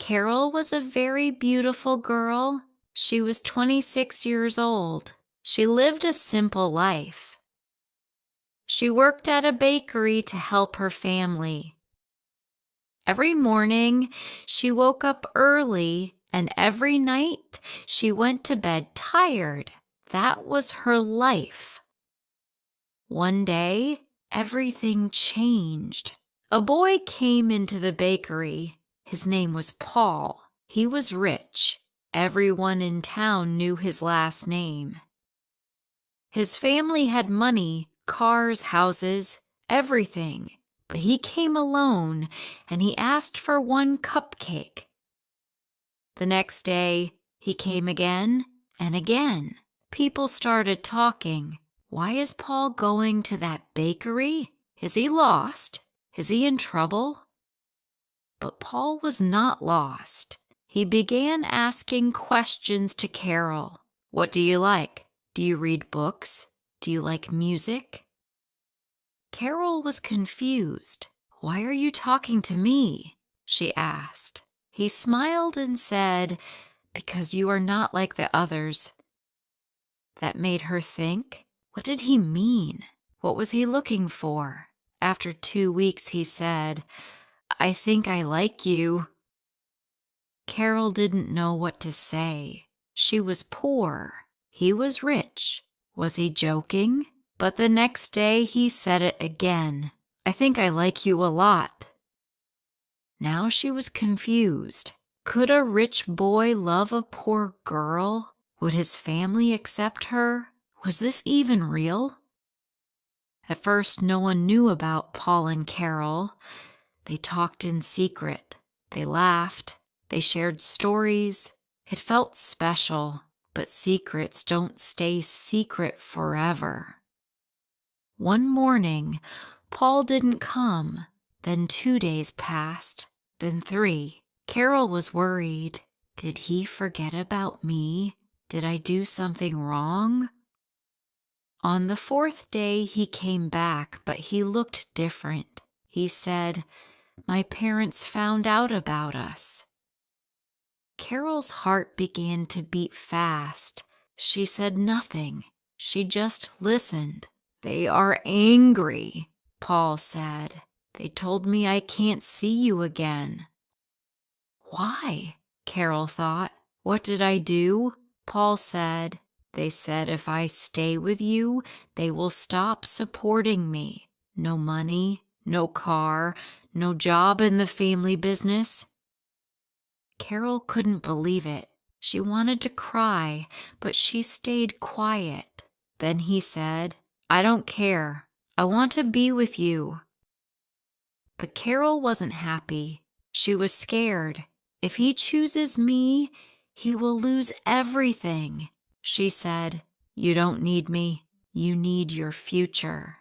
Carol was a very beautiful girl. She was 26 years old. She lived a simple life. She worked at a bakery to help her family. Every morning, she woke up early, and every night, she went to bed tired. That was her life. One day, everything changed. A boy came into the bakery. His name was Paul. He was rich. Everyone in town knew his last name. His family had money, cars, houses, everything. But he came alone, and he asked for one cupcake. The next day, he came again and again. People started talking. Why is Paul going to that bakery? Is he lost? Is he in trouble? But Paul was not lost. He began asking questions to Carol. What do you like? Do you read books? Do you like music? Carol was confused. Why are you talking to me? She asked. He smiled and said, because you are not like the others. That made her think. What did he mean? What was he looking for? After 2 weeks, he said, I think I like you. Carol didn't know what to say. She was poor. He was rich. Was he joking? But the next day he said it again. I think I like you a lot. Now she was confused. Could a rich boy love a poor girl? Would his family accept her? Was this even real? At first, no one knew about Paul and Carol. They talked in secret. They laughed. They shared stories. It felt special, but secrets don't stay secret forever. One morning, Paul didn't come. Then 2 days passed. Then 3. Carol was worried. Did he forget about me? Did I do something wrong? On the 4th day, he came back, but he looked different. He said, My parents found out about us. Carol's heart began to beat fast. She said nothing. She just listened. They are angry, Paul said. They told me I can't see you again. Why? Carol thought. What did I do? Paul said, They said if I stay with you, they will stop supporting me. No money, no car, no job in the family business. Carol couldn't believe it. She wanted to cry, but she stayed quiet. Then he said, I don't care. I want to be with you. But Carol wasn't happy. She was scared. If he chooses me, he will lose everything. She said, You don't need me. You need your future.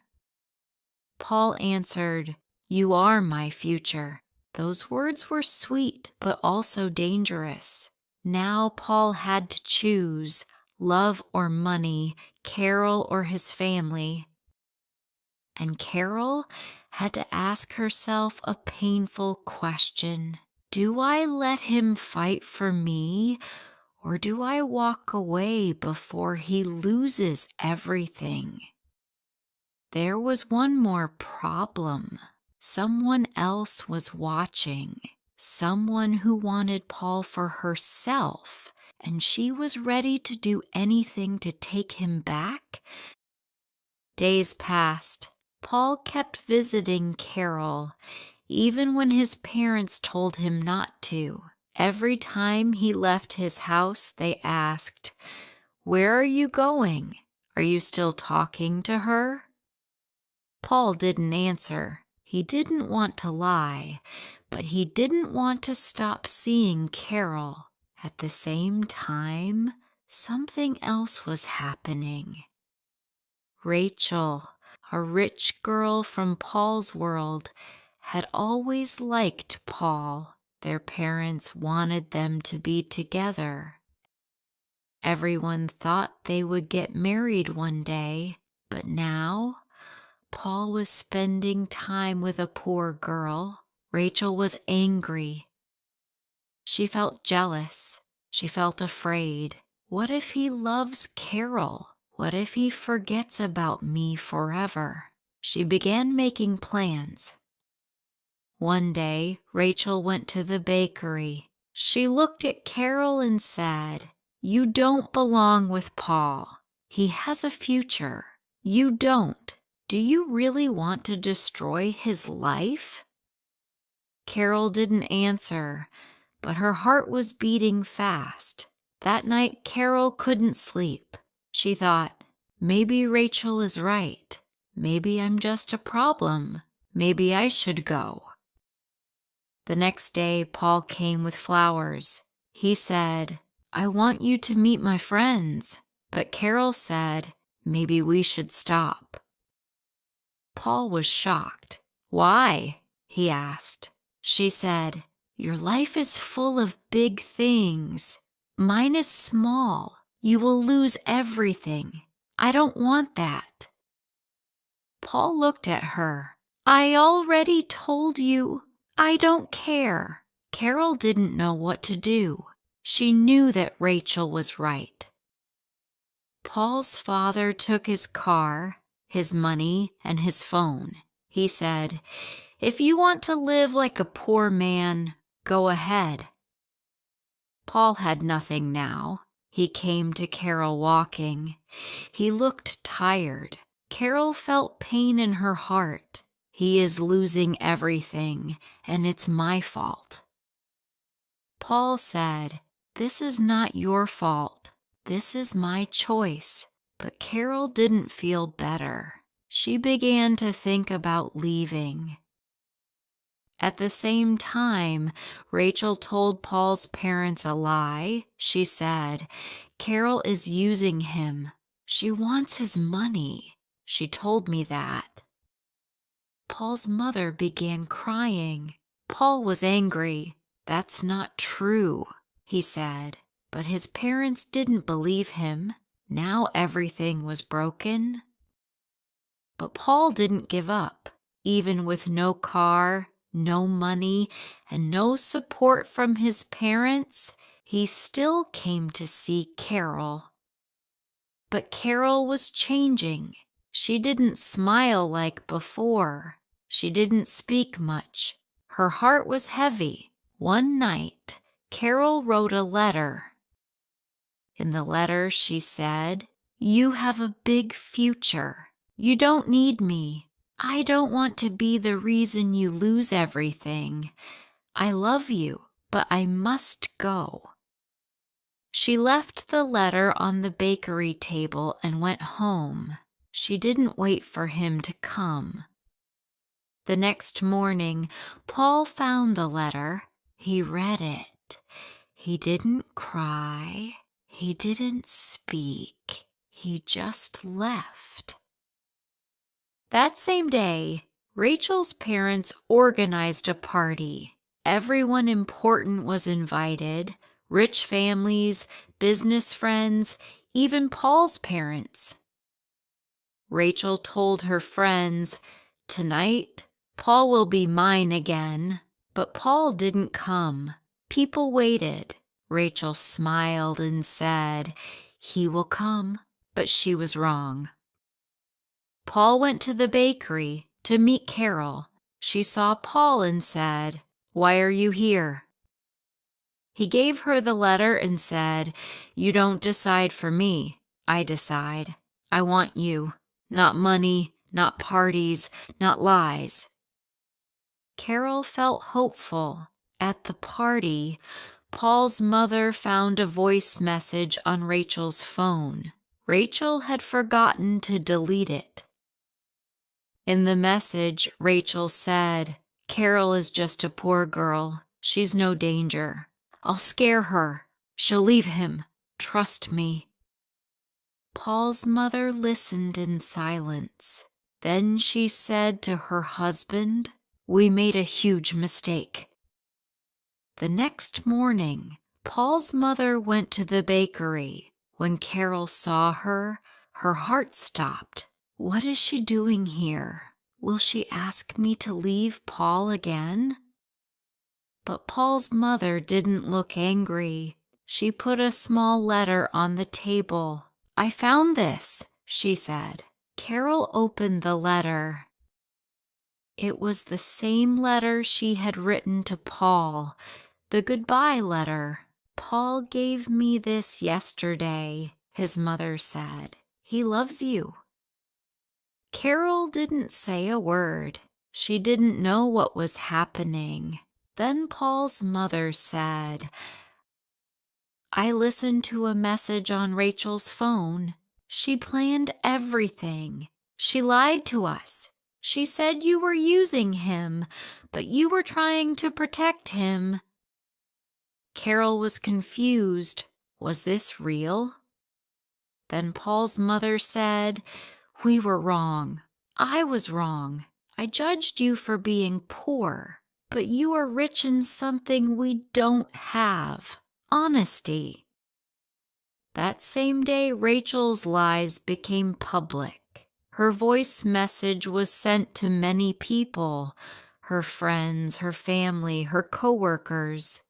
Paul answered, You are my future. Those words were sweet, but also dangerous. Now Paul had to choose love or money, Carol or his family. And Carol had to ask herself a painful question. Do I let him fight for me, or do I walk away before he loses everything? There was one more problem. Someone else was watching. Someone who wanted Paul for herself, and she was ready to do anything to take him back. Days passed. Paul kept visiting Carol, even when his parents told him not to. Every time he left his house, they asked, Where are you going? Are you still talking to her? Paul didn't answer. He didn't want to lie, but he didn't want to stop seeing Carol. At the same time, something else was happening. Rachel, a rich girl from Paul's world, had always liked Paul. Their parents wanted them to be together. Everyone thought they would get married one day, but now Paul was spending time with a poor girl. Rachel was angry. She felt jealous. She felt afraid. What if he loves Carol? What if he forgets about me forever? She began making plans. One day, Rachel went to the bakery. She looked at Carol and said, "You don't belong with Paul. He has a future. You don't. Do you really want to destroy his life?" Carol didn't answer, but her heart was beating fast. That night, Carol couldn't sleep. She thought, maybe Rachel is right. Maybe I'm just a problem. Maybe I should go. The next day, Paul came with flowers. He said, "I want you to meet my friends." But Carol said, "Maybe we should stop." Paul was shocked. "Why?" he asked. She said, "Your life is full of big things. Mine is small. You will lose everything. I don't want that." Paul looked at her. "I already told you. I don't care." Carol didn't know what to do. She knew that Rachel was right. Paul's father took his car, his money, and his phone. He said, "If you want to live like a poor man, go ahead." Paul had nothing now. He came to Carol walking. He looked tired. Carol felt pain in her heart. He is losing everything, and it's my fault. Paul said, "This is not your fault. This is my choice." But Carol didn't feel better. She began to think about leaving. At the same time, Rachel told Paul's parents a lie. She said, "Carol is using him. She wants his money. She told me that." Paul's mother began crying. Paul was angry. "That's not true," he said. But his parents didn't believe him. Now everything was broken. But Paul didn't give up. Even with no car, no money, and no support from his parents, he still came to see Carol. But Carol was changing. She didn't smile like before. She didn't speak much. Her heart was heavy. One night, Carol wrote a letter. In the letter, she said, "You have a big future. You don't need me. I don't want to be the reason you lose everything. I love you, but I must go." She left the letter on the bakery table and went home. She didn't wait for him to come. The next morning, Paul found the letter. He read it. He didn't cry. He didn't speak. He just left. That same day, Rachel's parents organized a party. Everyone important was invited, rich families, business friends, even Paul's parents. Rachel told her friends, "Tonight, Paul will be mine again." But Paul didn't come. People waited. Rachel smiled and said, "He will come." But she was wrong. Paul went to the bakery to meet Carol. She saw Paul and said, "Why are you here?" He gave her the letter and said, "You don't decide for me. I decide. I want you. Not money, not parties, not lies." Carol felt hopeful. At the party, Paul's mother found a voice message on Rachel's phone. Rachel had forgotten to delete it. In the message, Rachel said, "Carol is just a poor girl. She's no danger. I'll scare her. She'll leave him. Trust me." Paul's mother listened in silence. Then she said to her husband, "We made a huge mistake." The next morning, Paul's mother went to the bakery. When Carol saw her, her heart stopped. What is she doing here? Will she ask me to leave Paul again? But Paul's mother didn't look angry. She put a small letter on the table. "I found this," she said. Carol opened the letter. It was the same letter she had written to Paul, the goodbye letter. "Paul gave me this yesterday," his mother said. "He loves you." Carol didn't say a word. She didn't know what was happening. Then Paul's mother said, "I listened to a message on Rachel's phone. She planned everything. She lied to us. She said you were using him, but you were trying to protect him." Carol was confused. Was this real? Then Paul's mother said, "We were wrong. I was wrong. I judged you for being poor, but you are rich in something we don't have: honesty." That same day, Rachel's lies became public. Her voice message was sent to many people: her friends, her family, her coworkers.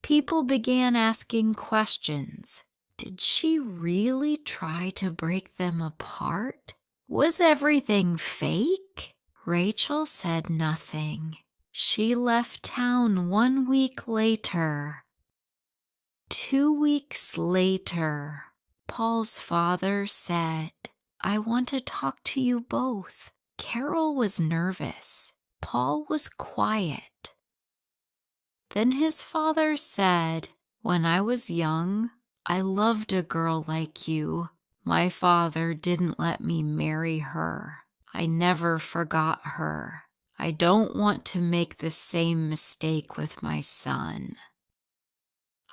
People began asking questions. Did she really try to break them apart? Was everything fake? Rachel said nothing. She left town 1 week later. 2 weeks later, Paul's father said, "I want to talk to you both." Carol was nervous. Paul was quiet. Then his father said, "When I was young, I loved a girl like you. My father didn't let me marry her. I never forgot her. I don't want to make the same mistake with my son.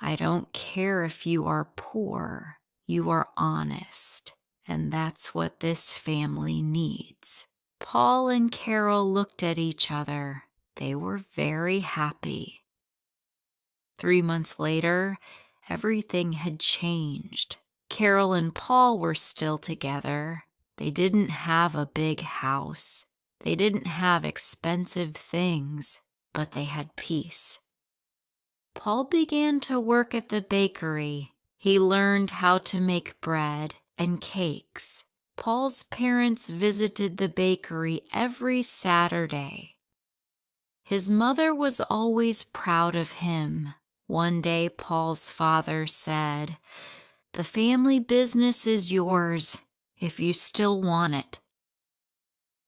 I don't care if you are poor. You are honest, and that's what this family needs." Paul and Carol looked at each other. They were very happy. 3 months later, everything had changed. Carol and Paul were still together. They didn't have a big house. They didn't have expensive things, but they had peace. Paul began to work at the bakery. He learned how to make bread and cakes. Paul's parents visited the bakery every Saturday. His mother was always proud of him. One day, Paul's father said, "The family business is yours if you still want it."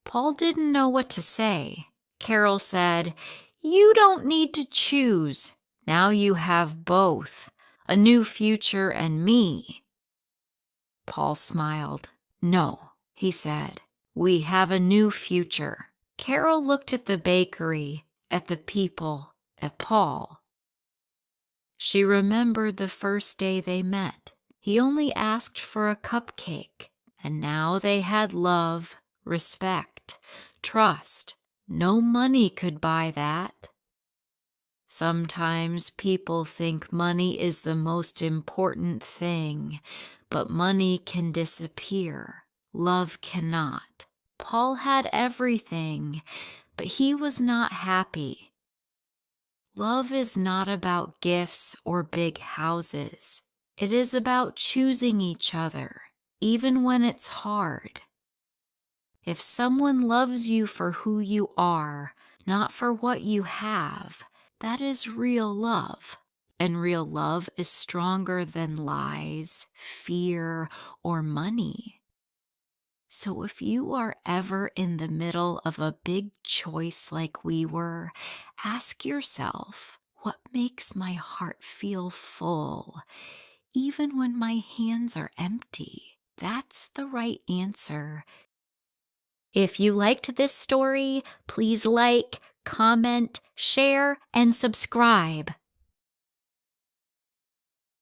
Paul didn't know what to say. Carol said, "You don't need to choose. Now you have both, a new future and me." Paul smiled. "No," he said, "we have a new future." Carol looked at the bakery, at the people, at Paul. She remembered the first day they met. He only asked for a cupcake, and now they had love, respect, trust. No money could buy that. Sometimes people think money is the most important thing, but money can disappear. Love cannot. Paul had everything, but he was not happy. Love is not about gifts or big houses. It is about choosing each other, even when it's hard. If someone loves you for who you are, not for what you have, that is real love. And real love is stronger than lies, fear, or money. So if you are ever in the middle of a big choice like we were, ask yourself, what makes my heart feel full, even when my hands are empty? That's the right answer. If you liked this story, please like, comment, share, and subscribe.